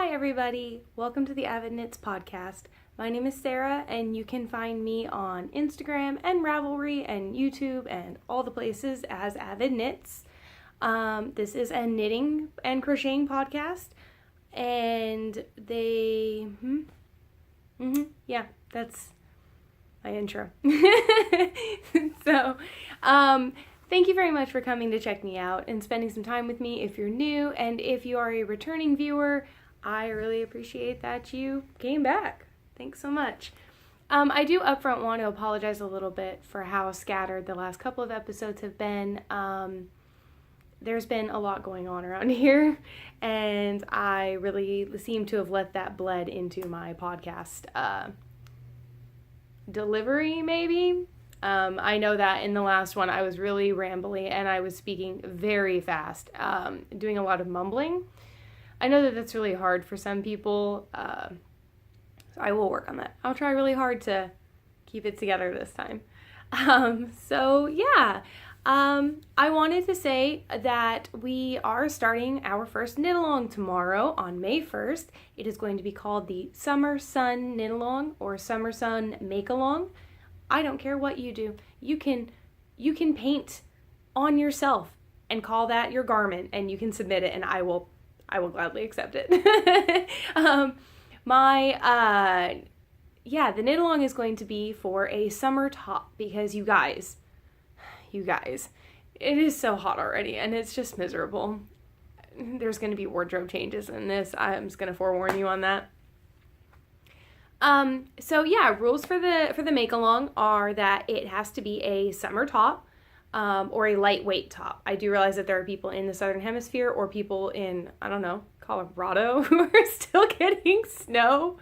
Hi everybody, welcome to the Avid Knits podcast. My name is Sarah and you can find me on Instagram and Ravelry and YouTube and all the places as Avid Knits. This is a knitting and crocheting podcast and that's my intro. Thank you very much for coming to check me out and spending some time with me if you're new, and if you are a returning viewer, I really appreciate that you came back. Thanks so much. I do upfront want to apologize a little bit for how scattered the last couple of episodes have been. There's been a lot going on around here, and I really seem to have let that bled into my podcast delivery, maybe. I know that in the last one I was really rambly and I was speaking very fast, doing a lot of mumbling. I know that that's really hard for some people, so I will work on that. I'll try really hard to keep it together this time. I wanted to say that we are starting our first knit-along tomorrow on May 1st. It is going to be called the Summer Sun Knit-along or Summer Sun Make-along. I don't care what you do. You can paint on yourself and call that your garment, and you can submit it, and I will gladly accept it. The knit-along is going to be for a summer top because you guys, it is so hot already and it's just miserable. There's going to be wardrobe changes in this. I'm just going to forewarn you on that. Rules for the make-along are that it has to be a summer top, or a lightweight top. I do realize that there are people in the Southern Hemisphere or people in, I don't know, Colorado who are still getting snow.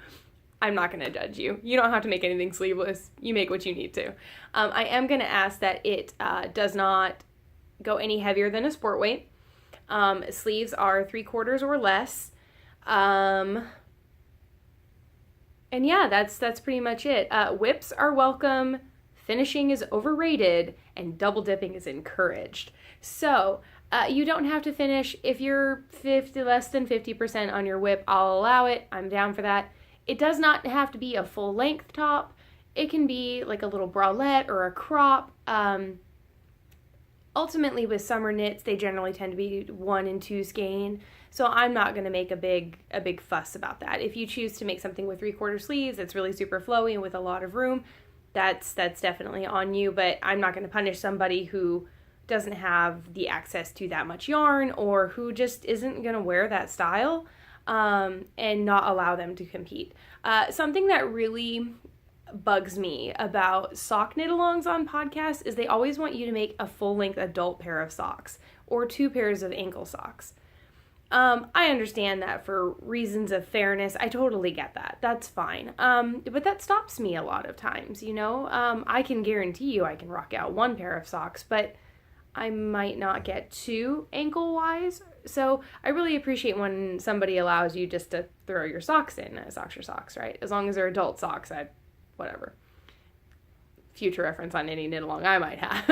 I'm not going to judge you. You don't have to make anything sleeveless. You make what you need to. I am going to ask that it does not go any heavier than a sport weight. Sleeves are 3/4 or less. That's pretty much it. Whips are welcome, finishing is overrated, and double dipping is encouraged. So you don't have to finish. If you're less than 50% on your whip, I'll allow it. I'm down for that. It does not have to be a full length top. It can be like a little bralette or a crop. Ultimately with summer knits, they generally tend to be 1 and 2 skein. So I'm not going to make a big fuss about that. If you choose to make something with 3/4 sleeves that's really super flowy and with a lot of room, that's definitely on you, but I'm not going to punish somebody who doesn't have the access to that much yarn or who just isn't going to wear that style, and not allow them to compete. Something that really bugs me about sock knit-alongs on podcasts is they always want you to make a full-length adult pair of socks or 2 pairs of ankle socks. I understand that for reasons of fairness. I totally get that. That's fine. But that stops me a lot of times, you know? I can guarantee you I can rock out 1 pair of socks, but I might not get 2 ankle-wise. So I really appreciate when somebody allows you just to throw your socks in. Socks are socks, right? As long as they're adult socks, whatever. Future reference on any knit-along I might have.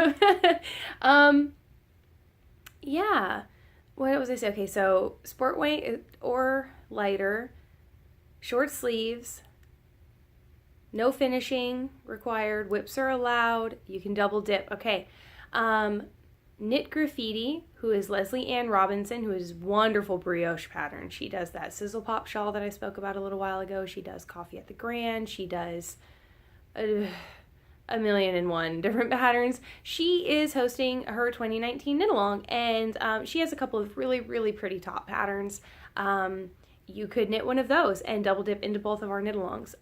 What was I saying? Okay, so sport weight or lighter, short sleeves, no finishing required, whips are allowed, you can double dip. Okay, Knit Graffiti, who is Leslie Ann Robinson, who is wonderful brioche pattern. She does that Sizzle Pop shawl that I spoke about a little while ago. She does Coffee at the Grand. She does a 1,000,001 different patterns. She is hosting her 2019 knit-along, and she has a couple of really, really pretty top patterns. You could knit one of those and double dip into both of our knit-alongs.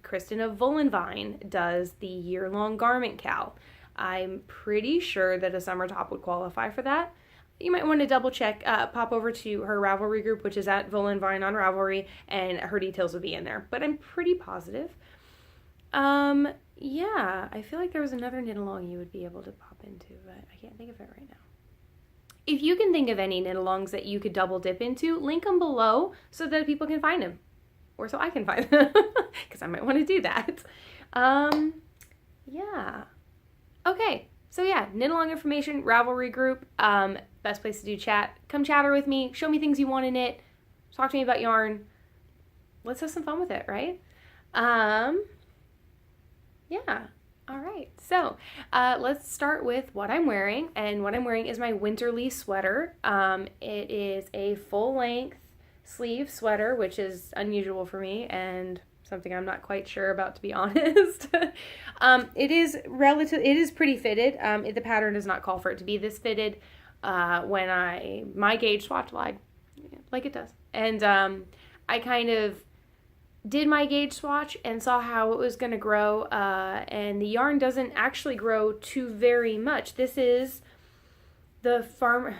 Kristen of Volenvine does the year-long garment cowl. I'm pretty sure that a summer top would qualify for that. You might want to double check, pop over to her Ravelry group, which is at Volenvine on Ravelry, and her details will be in there, but I'm pretty positive. I feel like there was another knit-along you would be able to pop into, but I can't think of it right now. If you can think of any knit-alongs that you could double dip into, link them below so that people can find them. Or so I can find them, because I might want to do that. Okay, so knit-along information, Ravelry group, best place to do chat. Come chatter with me, show me things you want to knit, talk to me about yarn, let's have some fun with it, right? Yeah. All right. So let's start with what I'm wearing. And what I'm wearing is my winterly sweater. It is a full-length sleeve sweater, which is unusual for me and something I'm not quite sure about, to be honest. It is pretty fitted. The pattern does not call for it to be this fitted. When my gauge swatch lied, like it does. And I kind of did my gauge swatch and saw how it was going to grow, and the yarn doesn't actually grow too very much. This is the farm.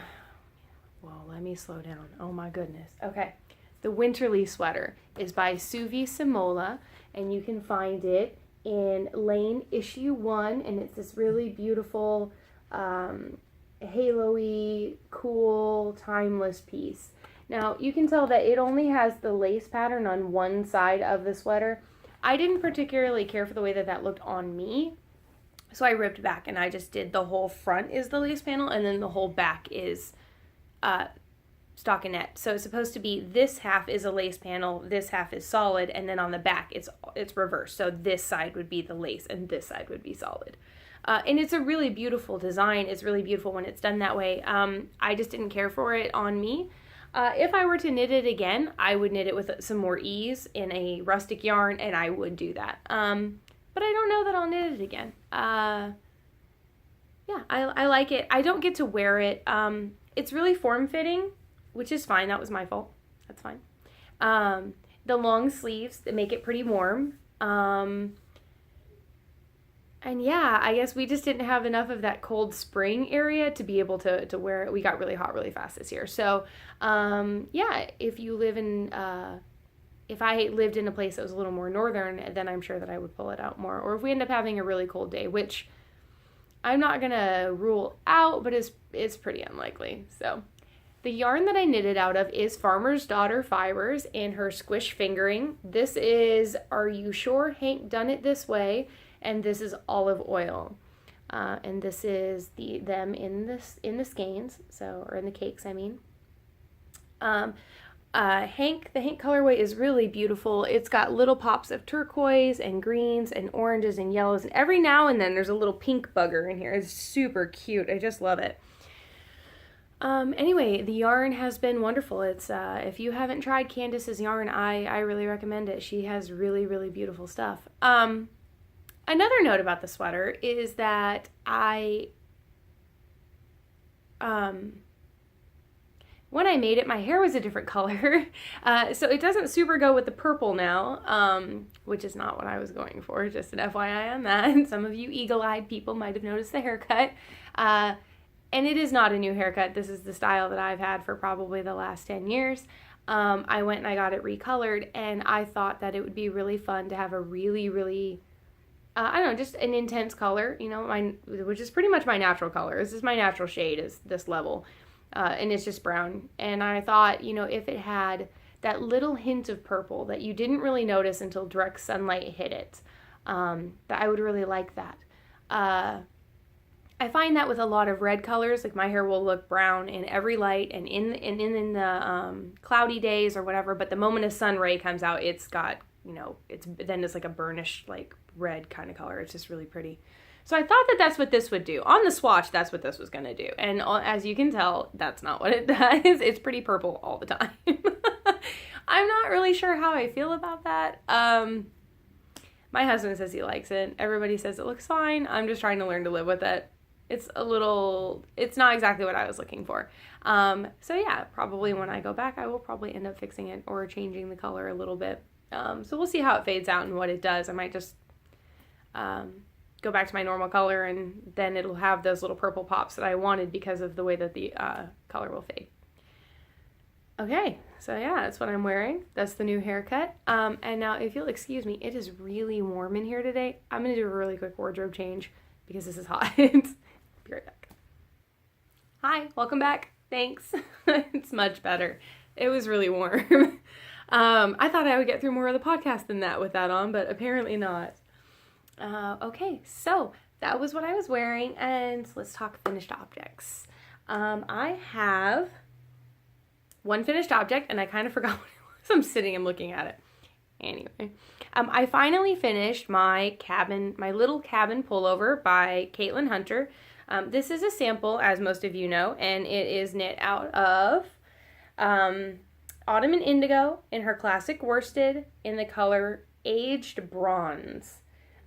Well, let me slow down. Oh my goodness. Okay. The Winterly Sweater is by Suvi Simola, and you can find it in Lane issue 1, and it's this really beautiful, halo-y, cool, timeless piece. Now, you can tell that it only has the lace pattern on one side of the sweater. I didn't particularly care for the way that that looked on me, so I ripped back and I just did the whole front is the lace panel, and then the whole back is stockinette. So it's supposed to be this half is a lace panel, this half is solid, and then on the back it's reversed. So this side would be the lace and this side would be solid. And it's a really beautiful design. It's really beautiful when it's done that way. I just didn't care for it on me. If I were to knit it again, I would knit it with some more ease in a rustic yarn, and I would do that. But I don't know that I'll knit it again. Yeah, I like it. I don't get to wear it. It's really form-fitting, which is fine. That was my fault. That's fine. The long sleeves that make it pretty warm. And yeah, I guess we just didn't have enough of that cold spring area to be able to wear it. We got really hot really fast this year. So, yeah, if you live in, if I lived in a place that was a little more northern, then I'm sure that I would pull it out more. Or if we end up having a really cold day, which I'm not going to rule out, but it's pretty unlikely. So, the yarn that I knitted out of is Farmer's Daughter Fibers in her Squish Fingering. This is Are You Sure Hank Done It This Way? And this is Olive Oil. And this is them in the skeins, or in the cakes, I mean. The Hank colorway is really beautiful. It's got little pops of turquoise and greens and oranges and yellows, and every now and then there's a little pink bugger in here. It's super cute. I just love it. Anyway, the yarn has been wonderful. It's if you haven't tried Candace's yarn, I really recommend it. She has really, really beautiful stuff. Another note about the sweater is that when I made it, my hair was a different color. So it doesn't super go with the purple now, which is not what I was going for, just an FYI on that. Some of you eagle-eyed people might have noticed the haircut. And it is not a new haircut. This is the style that I've had for probably the last 10 years. I went and I got it recolored, and I thought that it would be really fun to have a really, really... I don't know, just an intense color, which is pretty much my natural color. This is my natural shade, is this level. And it's just brown. And I thought, if it had that little hint of purple that you didn't really notice until direct sunlight hit it, that I would really like that. I find that with a lot of red colors, like my hair will look brown in every light and in the cloudy days or whatever, but the moment a sun ray comes out, it's got, it's like a burnished, like, red kind of color. It's just really pretty. So I thought that that's what this would do. On the swatch, that's what this was going to do. And as you can tell, that's not what it does. It's pretty purple all the time. I'm not really sure how I feel about that. My husband says he likes it. Everybody says it looks fine. I'm just trying to learn to live with it. It's not exactly what I was looking for. So yeah, probably when I go back, I will probably end up fixing it or changing the color a little bit. So we'll see how it fades out and what it does. I might just go back to my normal color, and then it'll have those little purple pops that I wanted because of the way that the color will fade. Okay, so yeah, that's what I'm wearing. That's the new haircut. And now, if you'll excuse me, it is really warm in here today. I'm going to do a really quick wardrobe change because this is hot. Be right back. Hi, welcome back. Thanks. It's much better. It was really warm. I thought I would get through more of the podcast than that with that on, but apparently not. Okay, so that was what I was wearing, and let's talk finished objects. I have one finished object, and I kind of forgot what it was. I'm sitting and looking at it. Anyway, I finally finished my little cabin pullover by Caitlin Hunter. This is a sample, as most of you know, and it is knit out of Autumn and Indigo in her classic worsted in the color Aged Bronze.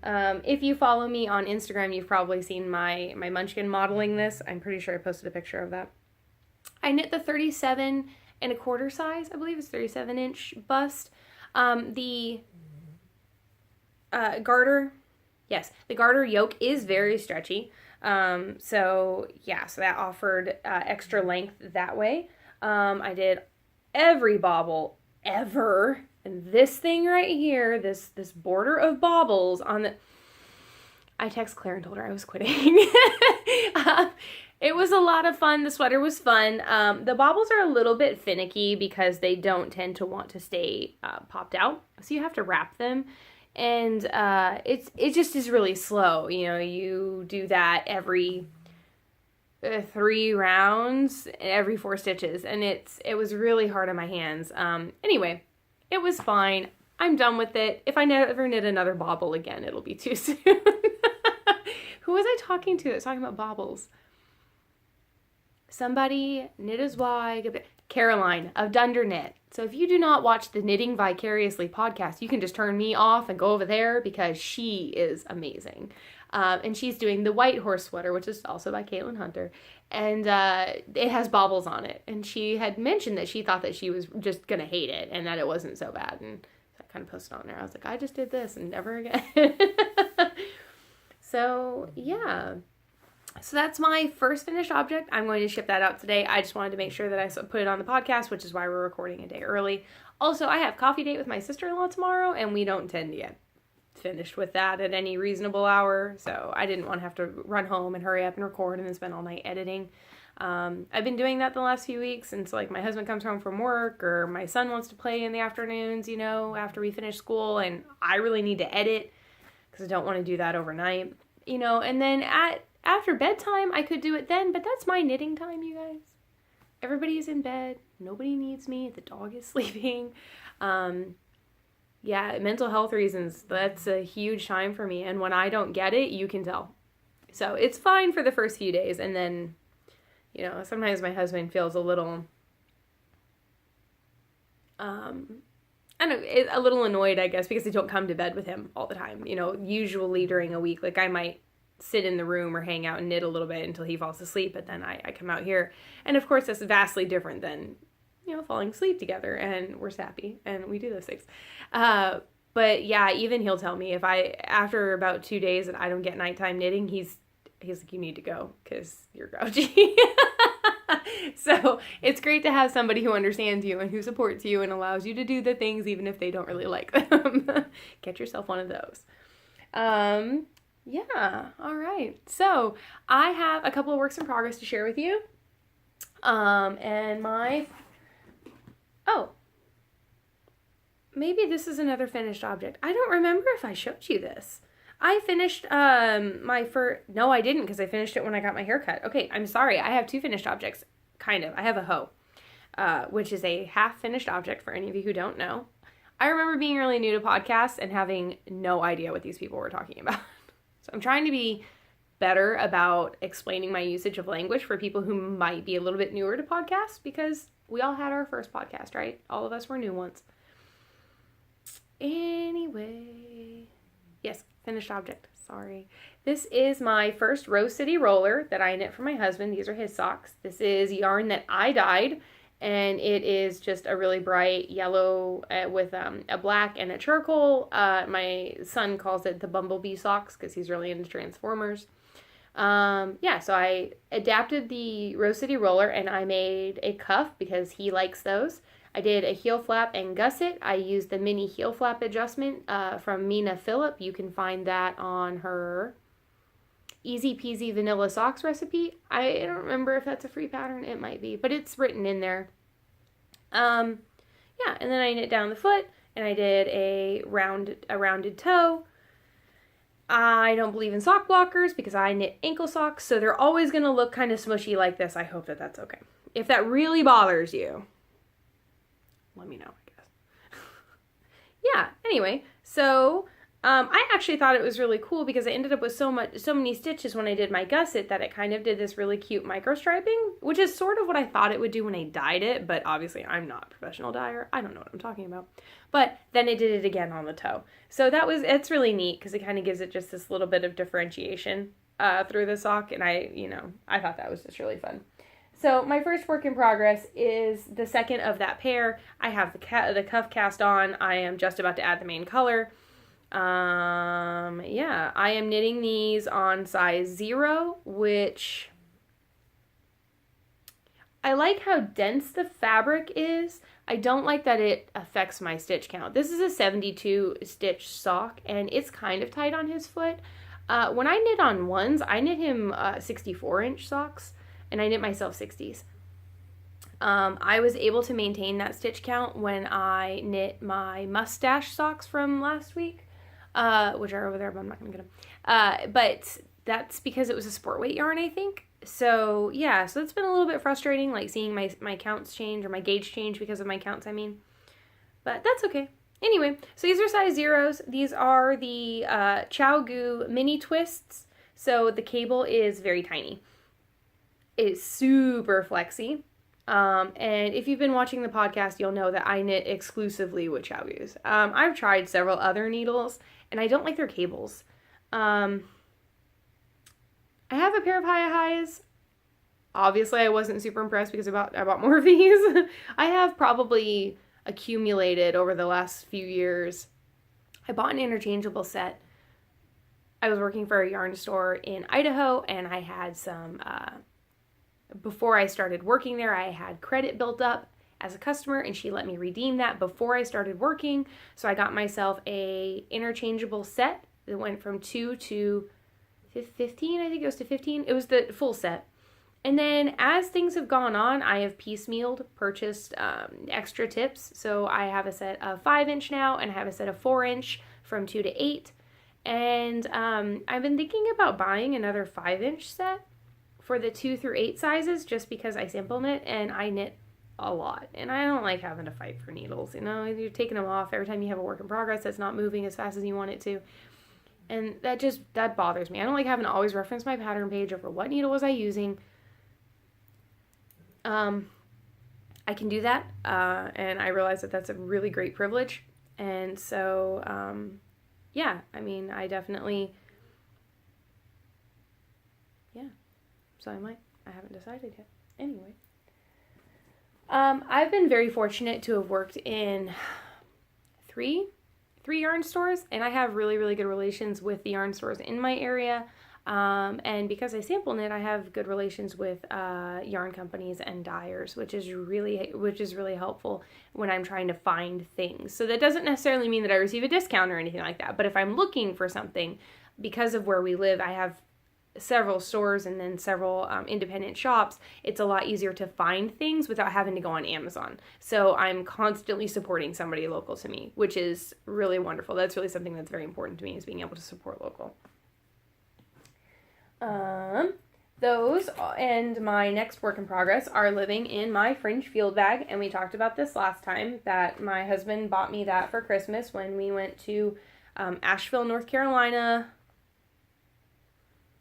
If you follow me on Instagram, you've probably seen my Munchkin modeling this. I'm pretty sure I posted a picture of that. I knit the 37 1/4 size, I believe it's 37-inch bust. The garter, yes, the garter yoke is very stretchy. So that offered extra length that way. I did every bobble ever. And this thing right here, this border of bobbles on the... I text Claire and told her I was quitting. It was a lot of fun. The sweater was fun. The bobbles are a little bit finicky because they don't tend to want to stay popped out. So you have to wrap them. And it just is really slow. You know, you do that every 3 rounds, every 4 stitches. And it was really hard on my hands. Anyway, it was fine. I'm done with it. If I never knit another bobble again, it'll be too soon. Who was I talking to that was talking about bobbles? Somebody, knit as wide, Caroline of Dunder Knit. So if you do not watch the Knitting Vicariously podcast, you can just turn me off and go over there because she is amazing. And she's doing the White Horse sweater, which is also by Caitlin Hunter. And it has bobbles on it. And she had mentioned that she thought that she was just going to hate it and that it wasn't so bad. And so I kind of posted on there. I was like, I just did this and never again. So, yeah. So that's my first finished object. I'm going to ship that out today. I just wanted to make sure that I put it on the podcast, which is why we're recording a day early. Also, I have coffee date with my sister-in-law tomorrow, and we don't tend to get finished with that at any reasonable hour. So I didn't want to have to run home and hurry up and record and then spend all night editing. I've been doing that the last few weeks, and so like my husband comes home from work or my son wants to play in the afternoons, you know, after we finish school, and I really need to edit because I don't want to do that overnight, you know, and then after bedtime, I could do it then, but that's my knitting time, you guys. Everybody's in bed. Nobody needs me. The dog is sleeping. Mental health reasons, that's a huge time for me. And when I don't get it, you can tell. So it's fine for the first few days. And then, you know, sometimes my husband feels a little, a little annoyed, I guess, because I don't come to bed with him all the time. You know, usually during a week, like I might sit in the room or hang out and knit a little bit until he falls asleep, but then I come out here. And of course, that's vastly different than, you know, falling asleep together, and we're sappy and we do those things. But yeah, even he'll tell me if after about 2 days that I don't get nighttime knitting, he's like, you need to go because you're grouchy. So it's great to have somebody who understands you and who supports you and allows you to do the things even if they don't really like them. Get yourself one of those. Yeah, all right. So I have a couple of works in progress to share with you. Maybe this is another finished object. I don't remember if I showed you this. I finished no, I didn't, because I finished it when I got my hair cut. Okay, I'm sorry. I have 2 finished objects, kind of. I have a hoe, which is a half-finished object for any of you who don't know. I remember being really new to podcasts and having no idea what these people were talking about. So I'm trying to be better about explaining my usage of language for people who might be a little bit newer to podcasts, because we all had our first podcast, right? All of us were new once. Anyway, yes, finished object, sorry. This is my first Rose City roller that I knit for my husband. These are his socks. This is yarn that I dyed, and it is just a really bright yellow with a black and a charcoal. My son calls it the bumblebee socks because he's really into Transformers. So I adapted the Rose City roller and I made a cuff because he likes those. I did a heel flap and gusset. I used the mini heel flap adjustment from Mina Phillip. You can find that on her Easy Peasy Vanilla Socks recipe. I don't remember if that's a free pattern. It might be, but it's written in there. And then I knit down the foot and I did a rounded toe. I don't believe in sock blockers because I knit ankle socks, so they're always going to look kind of smushy like this. I hope that that's okay. If that really bothers you, let me know, I guess. Yeah, Anyway, so I actually thought it was really cool because I ended up with so many stitches when I did my gusset that it kind of did this really cute micro striping, which is sort of what I thought it would do when I dyed it, but obviously I'm not a professional dyer. I don't know what I'm talking about. But then it did it again on the toe. So it's really neat because it kind of gives it just this little bit of differentiation through the sock, and I thought that was just really fun. So my first work in progress is the second of that pair. I have the cuff cast on. I am just about to add the main color. Yeah, I am knitting these on size 0, which I like how dense the fabric is. I don't like that it affects my stitch count. This is a 72 stitch sock, and it's kind of tight on his foot. When I knit on ones, I knit him 64-inch socks, and I knit myself 60s. I was able to maintain that stitch count when I knit my mustache socks from last week, which are over there, but I'm not going to get them. But that's because it was a sport weight yarn, I think. So yeah, so it's been a little bit frustrating, like seeing my counts change, or my gauge change because of my counts, I mean. But that's okay. Anyway, so these are size 0s. These are the ChowGoo mini twists. So the cable is very tiny. It's super flexy. And if you've been watching the podcast, you'll know that I knit exclusively with ChowGoos. I've tried several other needles, and I don't like their cables. I have a pair of Highs. Obviously, I wasn't super impressed because I bought more of these. I have probably accumulated over the last few years. I bought an interchangeable set. I was working for a yarn store in Idaho, and I had some, before I started working there, I had credit built up as a customer, and she let me redeem that before I started working. So I got myself a interchangeable set that went from 2 to 15, I think it was to 15. It was the full set. And then as things have gone on, I have piecemealed, purchased extra tips. So I have a set of 5-inch now, and I have a set of 4-inch from 2 to 8. And I've been thinking about buying another 5-inch set for the 2 through 8 sizes, just because I sample knit and I knit a lot. And I don't like having to fight for needles. You know, you're taking them off every time you have a work in progress that's not moving as fast as you want it to. And that bothers me. I don't like having to always reference my pattern page over what needle was I using. I can do that, and I realize that that's a really great privilege. And so, yeah, I mean, I definitely, yeah, so I haven't decided yet. Anyway, I've been very fortunate to have worked in three yarn stores, and I have really, really good relations with the yarn stores in my area. And because I sample knit, I have good relations with yarn companies and dyers, which is really helpful when I'm trying to find things. So that doesn't necessarily mean that I receive a discount or anything like that. But if I'm looking for something, because of where we live, I have several stores and then several independent shops. It's a lot easier to find things without having to go on Amazon. So I'm constantly supporting somebody local to me, which is really wonderful. That's really something that's very important to me, is being able to support local. Those and my next work in progress are living in my fringe field bag, and we talked about this last time, that my husband bought me that for Christmas when we went to Asheville, North Carolina.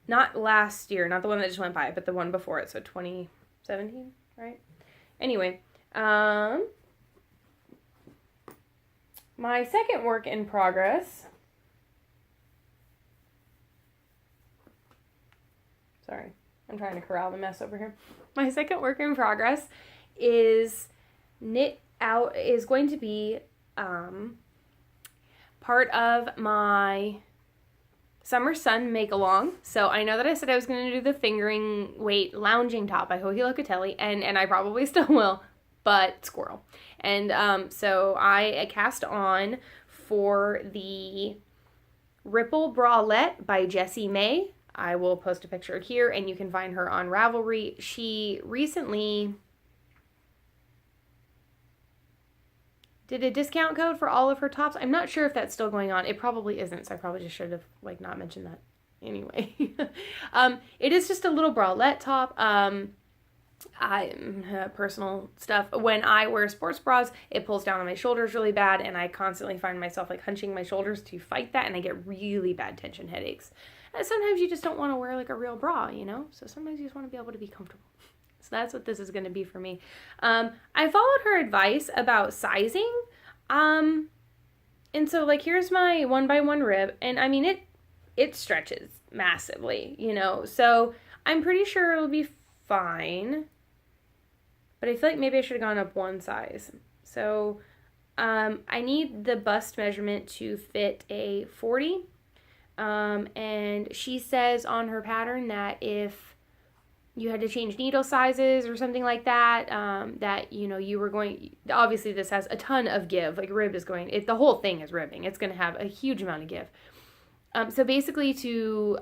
Not last year, not the one that just went by, but the one before it, so 2017, right? Anyway, my second work in progress, sorry, I'm trying to corral the mess over here. My second work in progress is going to be part of my Summer Sun make-along. So I know that I said I was going to do the fingering weight lounging top by Joji Locatelli, and I probably still will, but squirrel. And so I cast on for the Ripple Bralette by Jessie May. I will post a picture here, and you can find her on Ravelry. She recently did a discount code for all of her tops. I'm not sure if that's still going on. It probably isn't, so I probably just should have not mentioned that anyway. It is just a little bralette top. Personal stuff. When I wear sports bras, it pulls down on my shoulders really bad, and I constantly find myself like hunching my shoulders to fight that, and I get really bad tension headaches. And sometimes you just don't want to wear like a real bra, you know? So sometimes you just want to be able to be comfortable. So that's what this is going to be for me. I followed her advice about sizing. And so like here's my 1x1 rib, and I mean it stretches massively, you know. So I'm pretty sure it'll be fine. But I feel like maybe I should have gone up one size. So I need the bust measurement to fit a 40. And she says on her pattern that if you had to change needle sizes or something like that, that, you know, you were going, obviously this has a ton of give, like rib is going, the whole thing is ribbing. It's going to have a huge amount of give. So basically if you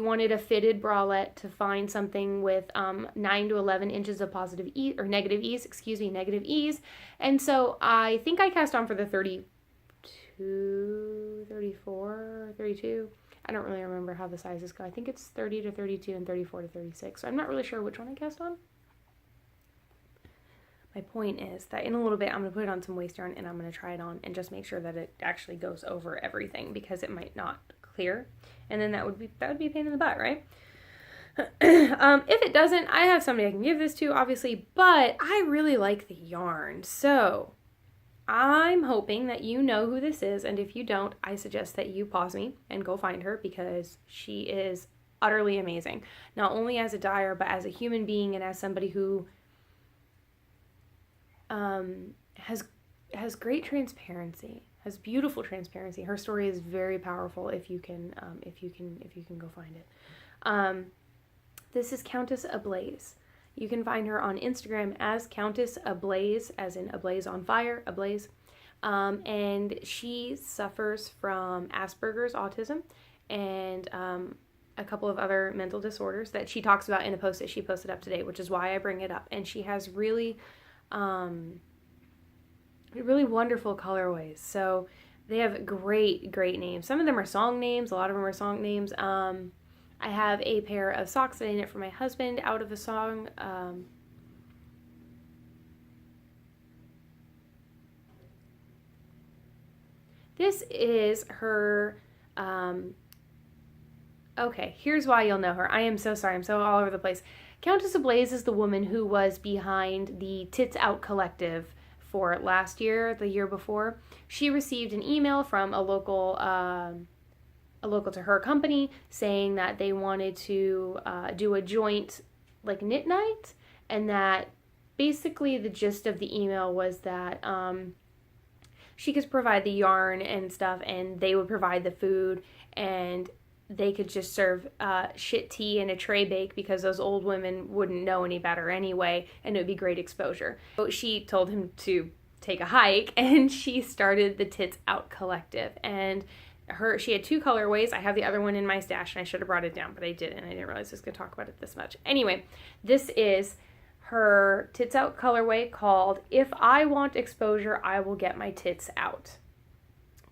wanted a fitted bralette, to find something with 9 to 11 inches of positive ease, or negative ease. And so I think I cast on for the 32, 34, 32. I don't really remember how the sizes go. I think it's 30 to 32 and 34 to 36. So I'm not really sure which one I cast on. My point is that in a little bit, I'm going to put it on some waist yarn, and I'm going to try it on and just make sure that it actually goes over everything, because it might not clear. And then that would be a pain in the butt, right? If it doesn't, I have somebody I can give this to, obviously, but I really like the yarn. So I'm hoping that you know who this is. And if you don't, I suggest that you pause me and go find her, because she is utterly amazing. Not only as a dyer, but as a human being, and as somebody who has great transparency, has beautiful transparency. Her story is very powerful if you can go find it. This is Countess Ablaze. You can find her on Instagram as Countess Ablaze, as in ablaze on fire, ablaze. And she suffers from Asperger's, autism, and a couple of other mental disorders that she talks about in a post that she posted up today, which is why I bring it up. And she has really wonderful colorways. So they have great names. Some of them are song names. A lot of them are song names. I have a pair of socks that I knit for my husband out of a song. This is her, okay, here's why you'll know her. I am so sorry. I'm so all over the place. Countess Ablaze is the woman who was behind the Tits Out collective for last year, the year before. She received an email from a local to her company saying that they wanted to do a joint like knit night, and that basically the gist of the email was that she could provide the yarn and stuff, and they would provide the food, and they could just serve shit tea in a tray bake, because those old women wouldn't know any better anyway, and it would be great exposure. So she told him to take a hike, and she started the Tits Out collective. And she had 2 colorways. I have the other one in my stash, and I should have brought it down, but I didn't. I didn't realize I was going to talk about it this much. Anyway, this is her Tits Out colorway called If I Want Exposure, I Will Get My Tits Out.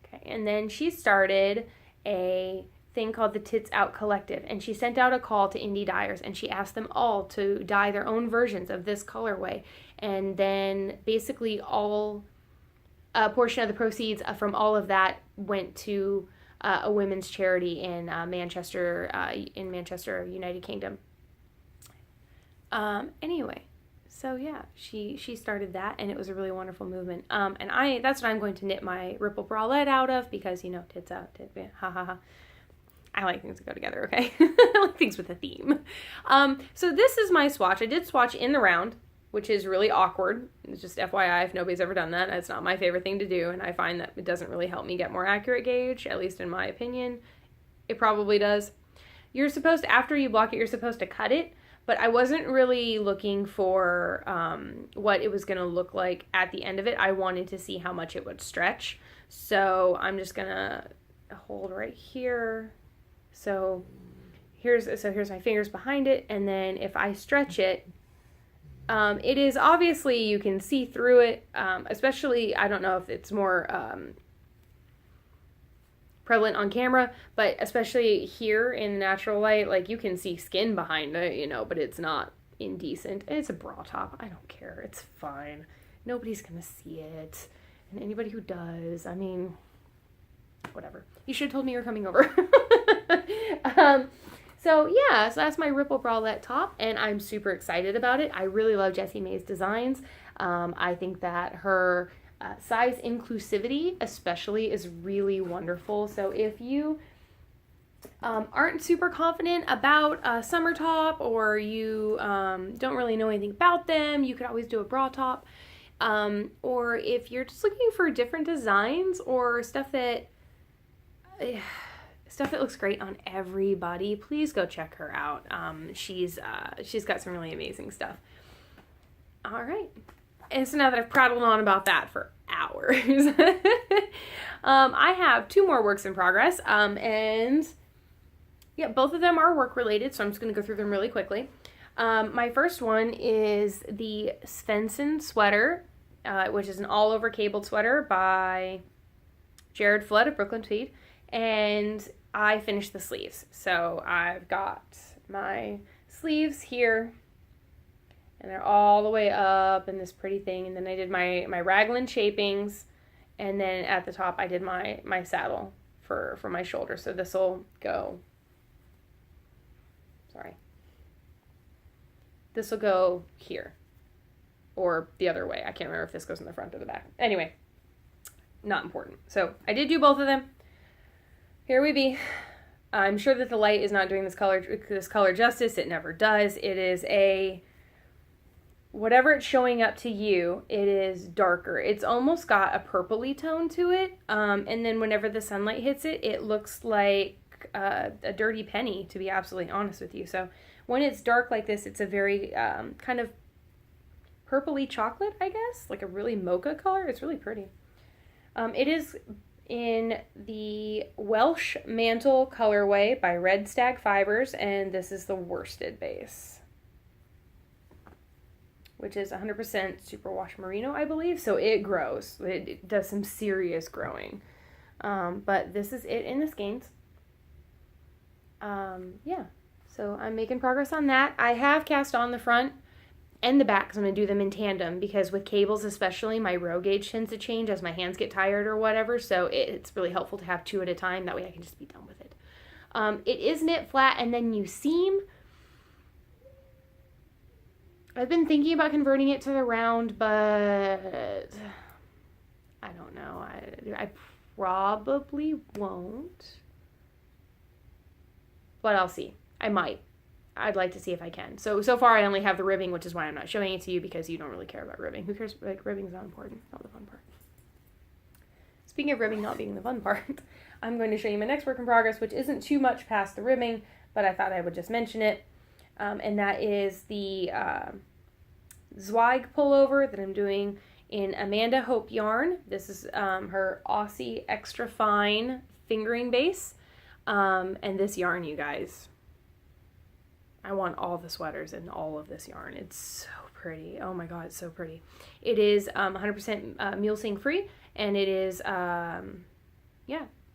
Okay, and then she started a thing called the Tits Out Collective, and she sent out a call to indie dyers, and she asked them all to dye their own versions of this colorway, and then basically a portion of the proceeds from all of that went to a women's charity in Manchester, United Kingdom. Anyway, so yeah, she started that, and it was a really wonderful movement. And that's what I'm going to knit my Ripple bralette out of, because, you know, tits out, ha ha ha. I like things that go together, okay? I like things with a theme. So this is my swatch. I did swatch in the round, which is really awkward. It's just FYI, if nobody's ever done that, it's not my favorite thing to do, and I find that it doesn't really help me get more accurate gauge, at least in my opinion. It probably does. You're supposed to, after you block it, you're supposed to cut it, but I wasn't really looking for what it was going to look like at the end of it. I wanted to see how much it would stretch. So I'm just going to hold right here. So here's my fingers behind it, and then if I stretch it, it is obviously, you can see through it, especially, I don't know if it's more prevalent on camera, but especially here in natural light, like you can see skin behind it, you know, but it's not indecent. It's a bra top. I don't care. It's fine. Nobody's gonna see it. And anybody who does, I mean, whatever. You should have told me you were coming over. So yeah, so that's my Ripple bralette top, and I'm super excited about it. I really love Jessie Mae's designs. I think that her size inclusivity especially is really wonderful. So if you aren't super confident about a summer top, or you don't really know anything about them, you could always do a bra top. Or if you're just looking for different designs or stuff that looks great on everybody, please go check her out. She's got some really amazing stuff. All right. And so now that I've prattled on about that for hours, I have 2 more works in progress. And yeah, both of them are work related, so I'm just going to go through them really quickly. My first one is the Svensson sweater, which is an all-over cabled sweater by Jared Flood of Brooklyn Tweed, and I finished the sleeves. So I've got my sleeves here, and they're all the way up in this pretty thing, and then I did my raglan shapings, and then at the top I did my saddle for my shoulder. So this will go, this will go here, or the other way. I can't remember if this goes in the front or the back. Anyway, not important. So I did do both of them. Here we be. I'm sure that the light is not doing this color justice. It never does. It is whatever it's showing up to you, it is darker. It's almost got a purpley tone to it. And then whenever the sunlight hits it, it looks like a dirty penny, to be absolutely honest with you. So when it's dark like this, it's a very kind of purpley chocolate, I guess, like a really mocha color. It's really pretty. It is in the Welsh Mantle colorway by Red Stag Fibers, and this is the worsted base, which is 100% superwash merino, I believe. So it grows. It does some serious growing. But this is it in the skeins. Yeah, so I'm making progress on that. I have cast on the front and the back, because I'm going to do them in tandem, because with cables especially, my row gauge tends to change as my hands get tired or whatever, so it's really helpful to have 2 at a time. That way I can just be done with it. It is knit flat and then you seam. I've been thinking about converting it to the round, but I don't know. I probably won't, but I'll see. I might. I'd like to see if I can. So far I only have the ribbing, which is why I'm not showing it to you, because you don't really care about ribbing. Who cares? Like, ribbing's not important. Not the fun part. Speaking of ribbing not being the fun part, I'm going to show you my next work in progress, which isn't too much past the ribbing, but I thought I would just mention it. And that is the Zweig pullover that I'm doing in Amanda Hope yarn. This is her Aussie extra fine fingering base. And this yarn, you guys, I want all the sweaters in all of this yarn. It's so pretty. Oh my god, it's so pretty. It is 100% mulesing free, and it is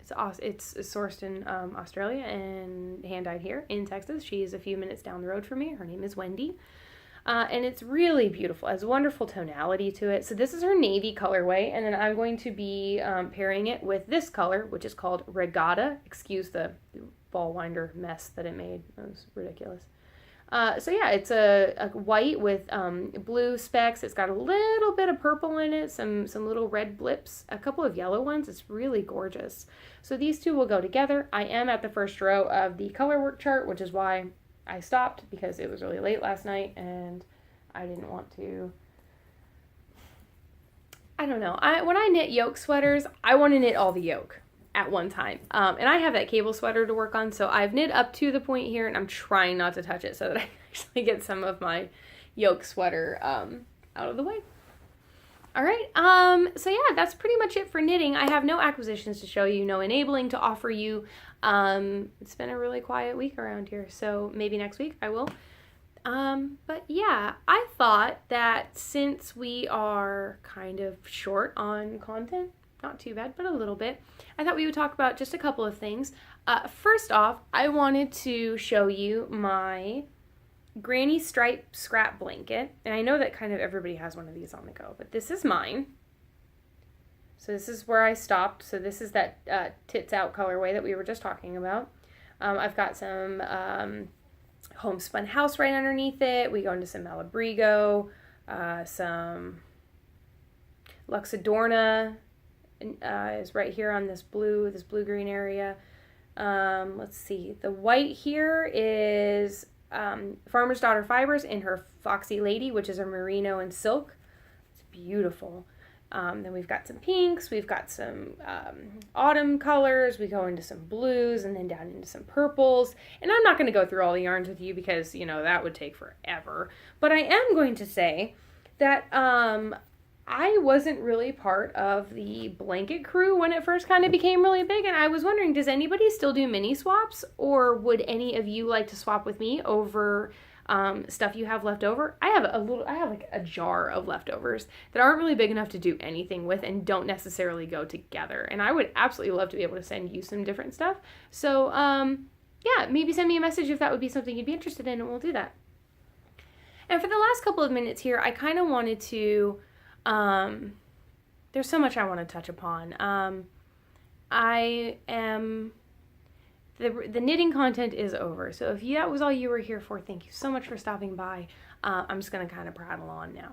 it's sourced in Australia and hand dyed here in Texas. She is a few minutes down the road from me. Her name is Wendy. And it's really beautiful. It has wonderful tonality to it. So this is her navy colorway, and then I'm going to be pairing it with this color, which is called Regatta. Excuse the ball winder mess that it made. That was ridiculous. So yeah, it's a white with blue specks. It's got a little bit of purple in it, some little red blips, a couple of yellow ones. It's really gorgeous. So these two will go together. I am at the first row of the color work chart, which is why I stopped, because it was really late last night and I didn't want to. I don't know. When I knit yoke sweaters, I want to knit all the yoke at one time. And I have that cable sweater to work on, so I've knit up to the point here, and I'm trying not to touch it so that I can actually get some of my yoke sweater out of the way. All right, so yeah, that's pretty much it for knitting. I have no acquisitions to show you, no enabling to offer you. It's been a really quiet week around here, so maybe next week I will. But yeah, I thought that since we are kind of short on content, not too bad, but a little bit, I thought we would talk about just a couple of things. First off, I wanted to show you my granny stripe scrap blanket. And I know that kind of everybody has one of these on the go, but this is mine. So this is where I stopped. So this is that tits out colorway that we were just talking about. I've got some homespun house right underneath it. We go into some Malabrigo, some Luxadorna is right here on this blue-green area. Let's see. The white here is Farmer's Daughter Fibers in her Foxy Lady, which is a merino and silk. It's beautiful. Then we've got some pinks, we've got some autumn colors, we go into some blues and then down into some purples. And I'm not going to go through all the yarns with you because, that would take forever. But I am going to say that I wasn't really part of the blanket crew when it first kind of became really big. And I was wondering, does anybody still do mini swaps? Or would any of you like to swap with me over stuff you have left over? I have like a jar of leftovers that aren't really big enough to do anything with and don't necessarily go together. And I would absolutely love to be able to send you some different stuff. So, yeah, maybe send me a message if that would be something you'd be interested in, and we'll do that. And for the last couple of minutes here, I kind of wanted to, there's so much I want to touch upon. The knitting content is over. So if that was all you were here for, thank you so much for stopping by. I'm just going to kind of prattle on now.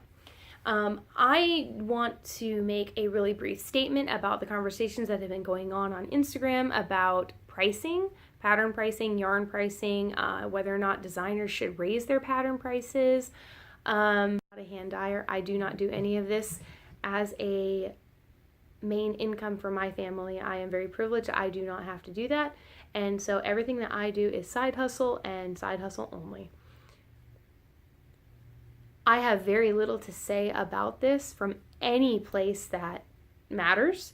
I want to make a really brief statement about the conversations that have been going on Instagram about pricing, pattern pricing, yarn pricing, whether or not designers should raise their pattern prices. I'm not a hand dyer. I do not do any of this as a main income for my family. I am very privileged. I do not have to do that. And so everything that I do is side hustle and side hustle only. I have very little to say about this from any place that matters.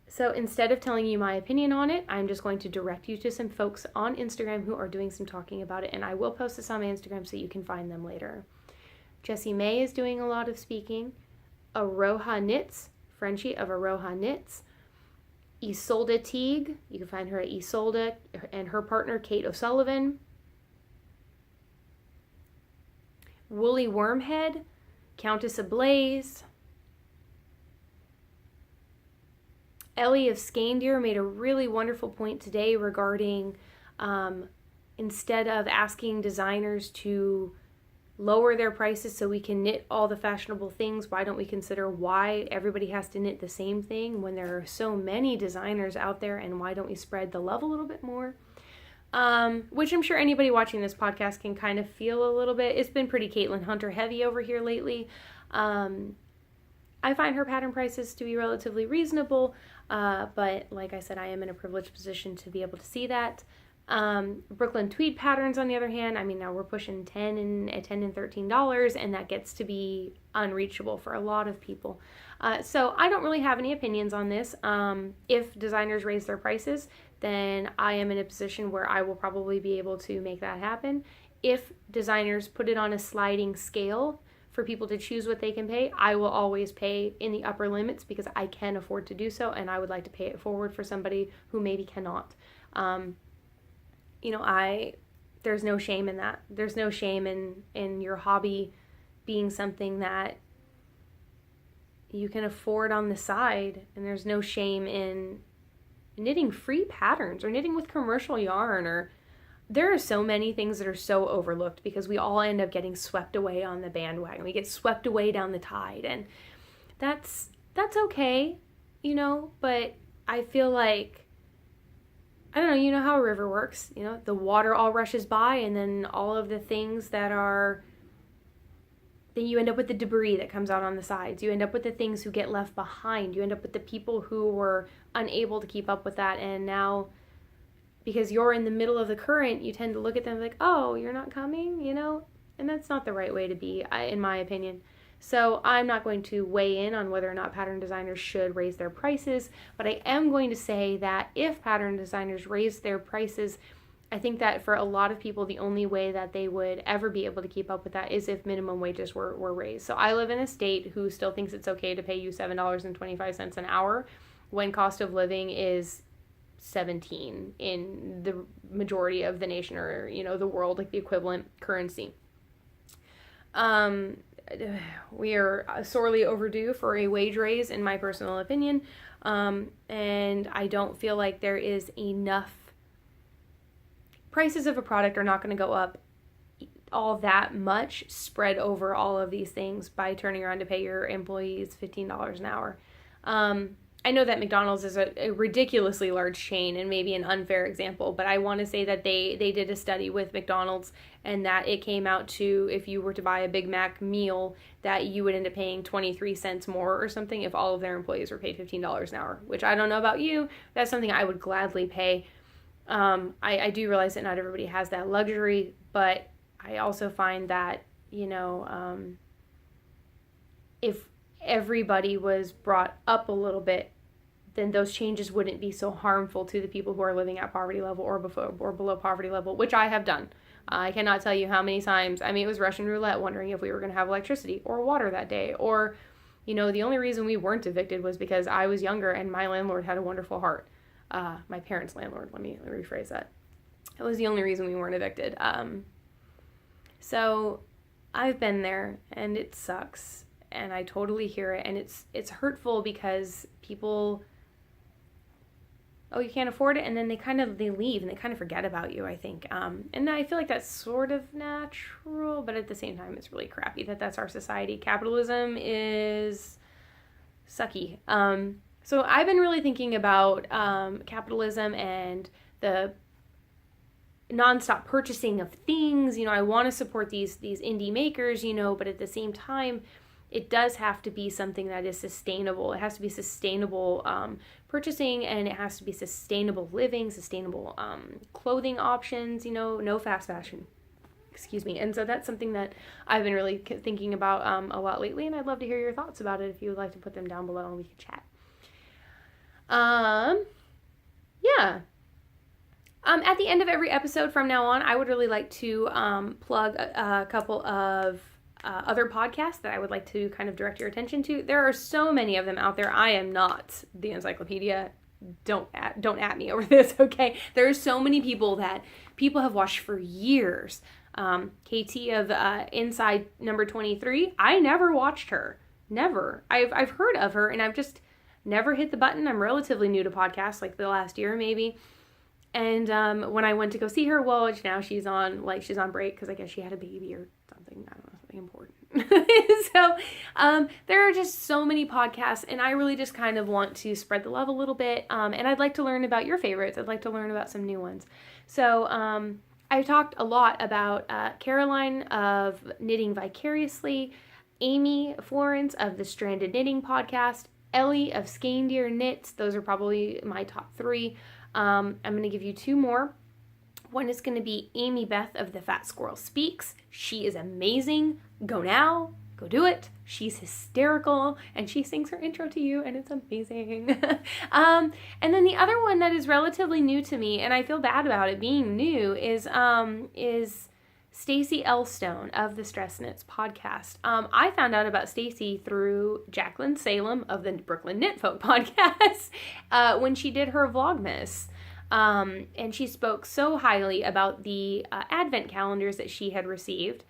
So instead of telling you my opinion on it, I'm just going to direct you to some folks on Instagram who are doing some talking about it. And I will post this on my Instagram so you can find them later. Jessie May is doing a lot of speaking. Aroha Knits, Frenchie of Aroha Knits. Isolde Teague, you can find her at Isolde, and her partner Kate O'Sullivan. Woolly Wormhead, Countess Ablaze. Ellie of Skeins made a really wonderful point today regarding instead of asking designers to lower their prices so we can knit all the fashionable things, why don't we consider why everybody has to knit the same thing when there are so many designers out there, and why don't we spread the love a little bit more? Which I'm sure anybody watching this podcast can kind of feel a little bit. It's been pretty Caitlin Hunter heavy over here lately. I find her pattern prices to be relatively reasonable, but like I said, I am in a privileged position to be able to see that. Brooklyn tweed patterns, on the other hand, I mean, now we're pushing $10 and $13, and that gets to be unreachable for a lot of people. So I don't really have any opinions on this. If designers raise their prices, then I am in a position where I will probably be able to make that happen. If designers put it on a sliding scale for people to choose what they can pay, I will always pay in the upper limits because I can afford to do so, and I would like to pay it forward for somebody who maybe cannot. There's no shame in that. There's no shame in your hobby being something that you can afford on the side, and there's no shame in knitting free patterns or knitting with commercial yarn. Or there are so many things that are so overlooked because we all end up getting swept away on the bandwagon. We get swept away down the tide, and that's okay, but I feel like, I don't know, you know how a river works, the water all rushes by, and then all of the things then you end up with the debris that comes out on the sides. You end up with the things who get left behind. You end up with the people who were unable to keep up with that, and now, because you're in the middle of the current, you tend to look at them like, oh, you're not coming, and that's not the right way to be, in my opinion. So I'm not going to weigh in on whether or not pattern designers should raise their prices, but I am going to say that if pattern designers raise their prices, I think that for a lot of people, the only way that they would ever be able to keep up with that is if minimum wages were raised. So I live in a state who still thinks it's okay to pay you $7.25 an hour when cost of living is $17 in the majority of the nation, or, the world, like the equivalent currency. We are sorely overdue for a wage raise, in my personal opinion. And I don't feel like there is enough. Prices of a product are not going to go up all that much spread over all of these things by turning around to pay your employees $15 an hour. I know that McDonald's is a ridiculously large chain and maybe an unfair example, but I want to say that they did a study with McDonald's and that it came out to, if you were to buy a Big Mac meal, that you would end up paying 23 cents more or something if all of their employees were paid $15 an hour, which I don't know about you. That's something I would gladly pay. I do realize that not everybody has that luxury, but I also find that, if everybody was brought up a little bit, then those changes wouldn't be so harmful to the people who are living at poverty level or below poverty level, which I have done. I cannot tell you how many times. I mean, it was Russian roulette wondering if we were going to have electricity or water that day. Or, the only reason we weren't evicted was because I was younger and my landlord had a wonderful heart. My parents' landlord, let me rephrase that. That was the only reason we weren't evicted. So I've been there and it sucks. And I totally hear it. And it's hurtful because people, you can't afford it. And then they leave and they kind of forget about you, I think. And I feel like that's sort of natural, but at the same time, it's really crappy that that's our society. Capitalism is sucky. So I've been really thinking about capitalism and the nonstop purchasing of things. I want to support these indie makers, but at the same time, it does have to be something that is sustainable. It has to be sustainable purchasing, and it has to be sustainable living, sustainable clothing options, no fast fashion. Excuse me. And so that's something that I've been really thinking about a lot lately, and I'd love to hear your thoughts about it if you would like to put them down below and we can chat. Yeah. At the end of every episode from now on, I would really like to plug a couple of other podcasts that I would like to kind of direct your attention to. There are so many of them out there. I am not the encyclopedia. Don't at me over this, okay? There are so many people that people have watched for years. KT of Inside Number 23. I never watched her. Never. I've heard of her and I've just never hit the button. I'm relatively new to podcasts, like the last year maybe. And when I went to go see her, well, now she's on break because I guess she had a baby or something. I don't know, something important. So there are just so many podcasts, and I really just kind of want to spread the love a little bit. And I'd like to learn about your favorites. I'd like to learn about some new ones. So I've talked a lot about Caroline of Knitting Vicariously, Amy Florence of the Stranded Knitting Podcast, Ellie of Skeins Knits. Those are probably my top 3. I'm going to give you 2 more. One is going to be Amy Beth of The Fat Squirrel Speaks. She is amazing. Go now. Go do it. She's hysterical, and she sings her intro to you, and it's amazing. And then the other one that is relatively new to me, and I feel bad about it being new, is Stacey Elstone of the Stress Knits podcast. I found out about Stacey through Jacqueline Salem of the Brooklyn Knit Folk podcast when she did her Vlogmas. And she spoke so highly about the advent calendars that she had received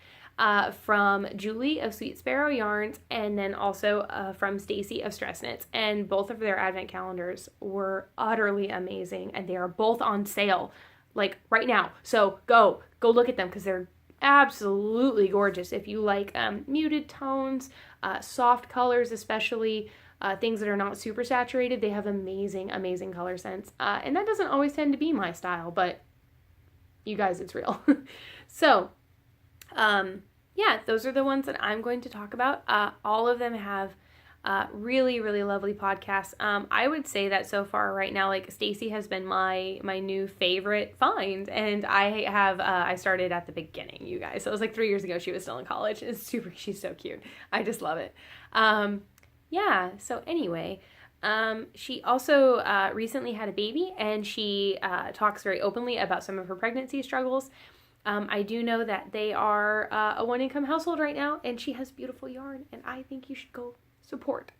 from Julie of Sweet Sparrow Yarns, and then also from Stacey of Stress Knits. And both of their advent calendars were utterly amazing, and they are both on sale like right now. So go look at them because they're absolutely gorgeous. If you like muted tones, soft colors, especially things that are not super saturated, they have amazing color sense. And that doesn't always tend to be my style, but you guys, it's real. So, yeah, those are the ones that I'm going to talk about. All of them have really lovely podcasts. I would say that so far right now, like Stacey has been my new favorite find, and I started at the beginning, you guys. So it was like 3 years ago. She was still in college. She's so cute. I just love it. Yeah. So anyway, she also recently had a baby, and she talks very openly about some of her pregnancy struggles. I do know that they are a one-income household right now, and she has beautiful yarn, and I think you should go support.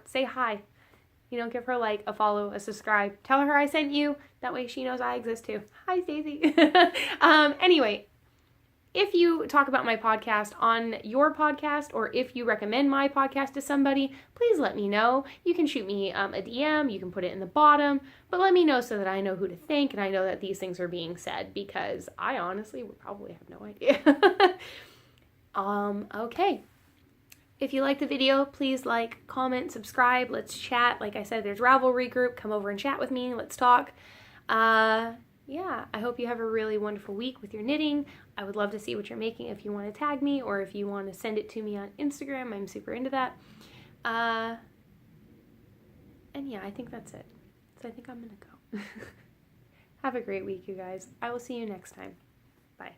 Say hi. Give her like a follow, a subscribe. Tell her I sent you. That way she knows I exist too. Hi, Stacey. Anyway, if you talk about my podcast on your podcast, or if you recommend my podcast to somebody, please let me know. You can shoot me a DM, you can put it in the bottom, but let me know so that I know who to thank and I know that these things are being said, because I honestly would probably have no idea. Okay. If you like the video, please like, comment, subscribe. Let's chat. Like I said, there's Ravelry group. Come over and chat with me. Let's talk. Yeah, I hope you have a really wonderful week with your knitting. I would love to see what you're making if you want to tag me, or if you want to send it to me on Instagram. I'm super into that. And yeah, I think that's it. So I think I'm going to go. Have a great week, you guys. I will see you next time. Bye.